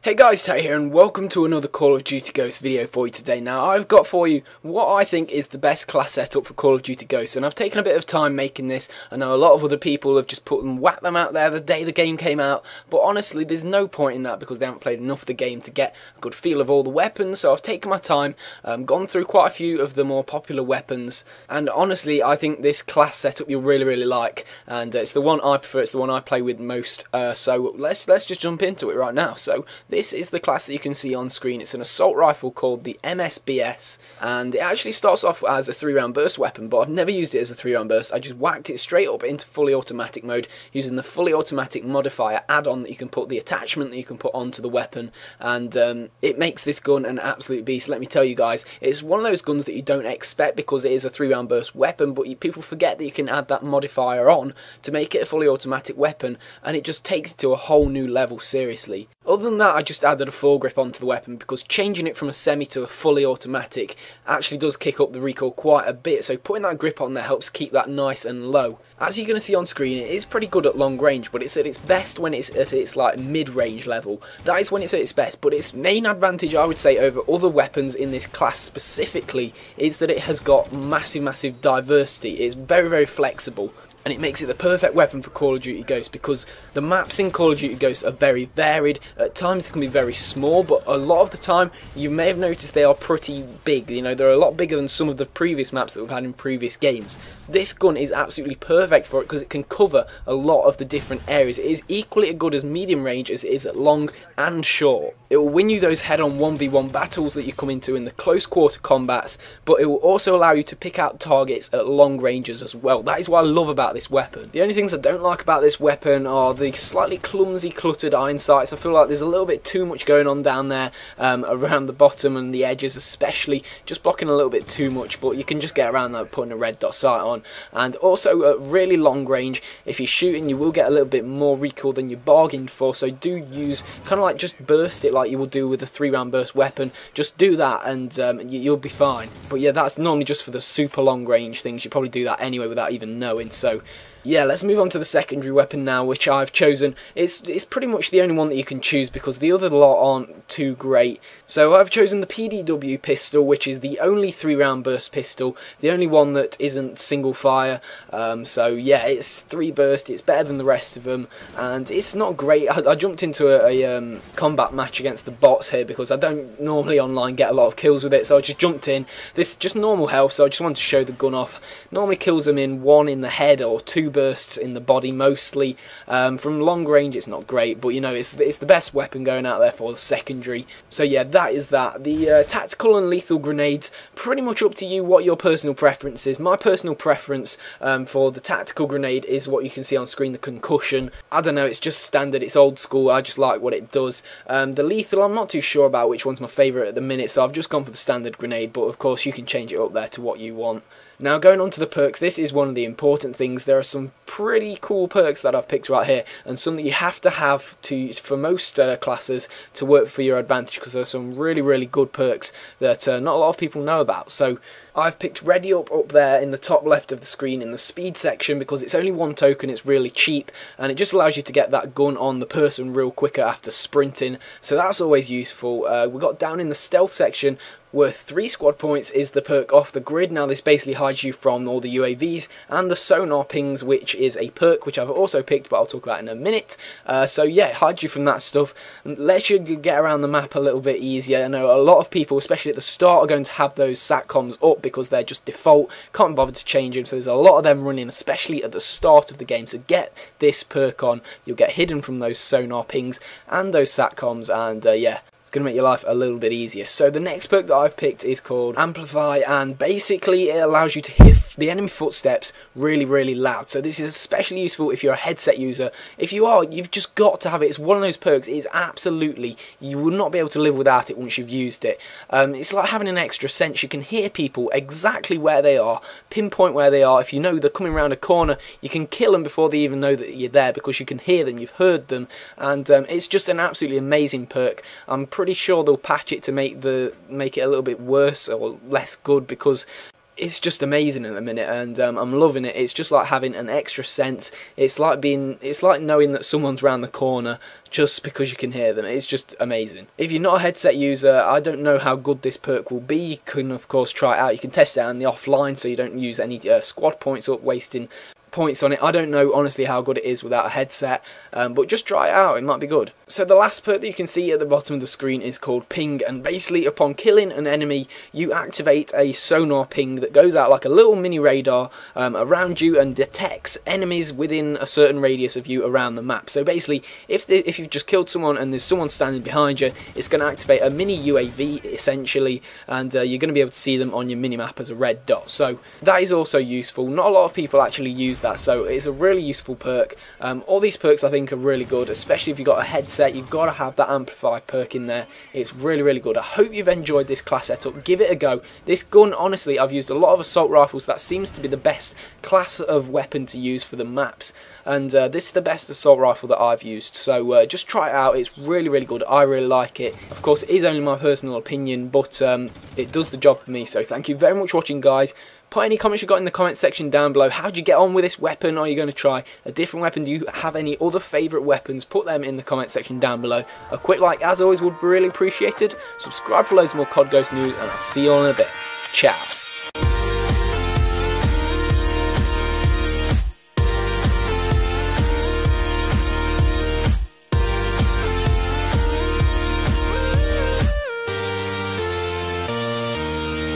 Hey guys, Tay here and welcome to another Call of Duty Ghosts video for you today. Now I've got for you what I think is the best class setup for Call of Duty Ghosts, and I've taken a bit of time making this. I know a lot of other people have just whacked them out there the day the game came out, but honestly there's no point in that because they haven't played enough of the game to get a good feel of all the weapons. So I've taken my time, gone through quite a few of the more popular weapons, and honestly I think this class setup you'll really like, and it's the one I prefer, it's the one I play with most, so let's just jump into it right now. So this is the class that you can see on screen. It's an assault rifle called the MSBS, and it actually starts off as a 3-round burst weapon, but I've never used it as a 3-round burst. I just whacked it straight up into fully automatic mode using the fully automatic modifier add-on that you can put, the attachment that you can put onto the weapon, and it makes this gun an absolute beast. Let me tell you guys, it's one of those guns that you don't expect because it is a 3-round burst weapon, but people forget that you can add that modifier on to make it a fully automatic weapon, and it just takes it to a whole new level, seriously. Other than that, I just added a foregrip onto the weapon because changing it from a semi to a fully automatic actually does kick up the recoil quite a bit, so putting that grip on there helps keep that nice and low. As you're going to see on screen, it is pretty good at long range, but it's at its best when it's at its like mid-range level. That is when it's at its best, but its main advantage, I would say, over other weapons in this class specifically is that it has got massive diversity. It's very flexible, and it makes it the perfect weapon for Call of Duty Ghosts because the maps in Call of Duty Ghosts are very varied. At times they can be very small, but a lot of the time you may have noticed they are pretty big. You know, they're a lot bigger than some of the previous maps that we've had in previous games. This gun is absolutely perfect for it because it can cover a lot of the different areas. It is equally as good as medium range as it is at long and short. It will win you those head-on 1v1 battles that you come into in the close quarter combats, but it will also allow you to pick out targets at long ranges as well. That is what I love about this weapon. The only things I don't like about this weapon are the slightly clumsy, cluttered iron sights. I feel like there's a little bit too much going on down there around the bottom and the edges especially, just blocking a little bit too much, but you can just get around that putting a red dot sight on. And also at really long range, if you're shooting, you will get a little bit more recoil than you bargained for, so do use kind of like just burst it like you will do with a 3-round burst weapon. Just do that and you'll be fine. But yeah, that's normally just for the super long range things. You probably do that anyway without even knowing. So yeah, let's move on to the secondary weapon now, which I've chosen. It's pretty much the only one that you can choose because the other lot aren't too great. So I've chosen the PDW pistol, which is the only 3-round burst pistol, the only one that isn't single fire. So yeah, it's 3 burst, it's better than the rest of them, and it's not great. I jumped into a combat match against the bots here because I don't normally online get a lot of kills with it, so I just jumped in. This is just normal health, so I just wanted to show the gun off. Normally kills them in 1 in the head or 2 bursts in the body mostly. From long range it's not great, but you know, it's the best weapon going out there for the secondary. So yeah, that is that. The tactical and lethal grenades, pretty much up to you what your personal preference is. My personal preference for the tactical grenade is what you can see on screen, the concussion. I don't know, it's just standard, it's old school, I just like what it does. The lethal, I'm not too sure about which one's my favourite at the minute, so I've just gone for the standard grenade, but of course you can change it up there to what you want. Now going on to the perks, this is one of the important things. There are some pretty cool perks that I've picked right here, and some that you have to have for most classes to work for your advantage, because there are some really good perks that not a lot of people know about. So I've picked Ready Up there in the top left of the screen in the speed section because it's only 1 token, it's really cheap, and it just allows you to get that gun on the person real quicker after sprinting, so that's always useful. We got down in the stealth section, worth 3 squad points, is the perk Off the Grid. Now this basically hides you from all the UAVs and the sonar pings, which is a perk which I've also picked, but I'll talk about in a minute. So yeah, it hides you from that stuff and lets you get around the map a little bit easier. I know a lot of people, especially at the start, are going to have those satcoms up because they're just default, can't bother to change them, so there's a lot of them running, especially at the start of the game. So get this perk on, you'll get hidden from those sonar pings and those satcoms, and yeah, it's going to make your life a little bit easier. So the next perk that I've picked is called Amplify, and basically it allows you to hear the enemy footsteps really loud. So this is especially useful if you're a headset user. If you are, you've just got to have it. It's one of those perks. It is absolutely, you will not be able to live without it once you've used it. It's like having an extra sense. You can hear people exactly where they are, pinpoint where they are. If you know they're coming around a corner, you can kill them before they even know that you're there because you can hear them, you've heard them, and it's just an absolutely amazing perk. I'm pretty sure they'll patch it to make it a little bit worse or less good, because it's just amazing at the minute, and I'm loving it. It's just like having an extra sense. It's like knowing that someone's round the corner just because you can hear them. It's just amazing. If you're not a headset user, I don't know how good this perk will be. You can of course try it out. You can test it out in the offline, so you don't use any squad points up, wasting points on it. I don't know honestly how good it is without a headset, but just try it out, it might be good. So the last perk that you can see at the bottom of the screen is called Ping, and basically upon killing an enemy you activate a sonar ping that goes out like a little mini radar around you and detects enemies within a certain radius of you around the map. So basically if you've just killed someone and there's someone standing behind you, it's going to activate a mini UAV essentially, and you're going to be able to see them on your minimap as a red dot. So that is also useful. Not a lot of people actually use that, so it's a really useful perk. All these perks I think are really good, especially if you've got a headset. You've got to have that amplify perk in there. It's really good. I hope you've enjoyed this class setup. Give it a go. This gun, honestly, I've used a lot of assault rifles. That seems to be the best class of weapon to use for the maps, and this is the best assault rifle that I've used. So just try it out. It's really good. I really like it. Of course, it is only my personal opinion, but it does the job for me. So thank you very much for watching, guys. Put any comments you got in the comment section down below. How do you get on with this weapon? Are you going to try a different weapon? Do you have any other favourite weapons? Put them in the comment section down below. A quick like, as always, would be really appreciated. Subscribe for loads more COD Ghost news, and I'll see you all in a bit. Ciao.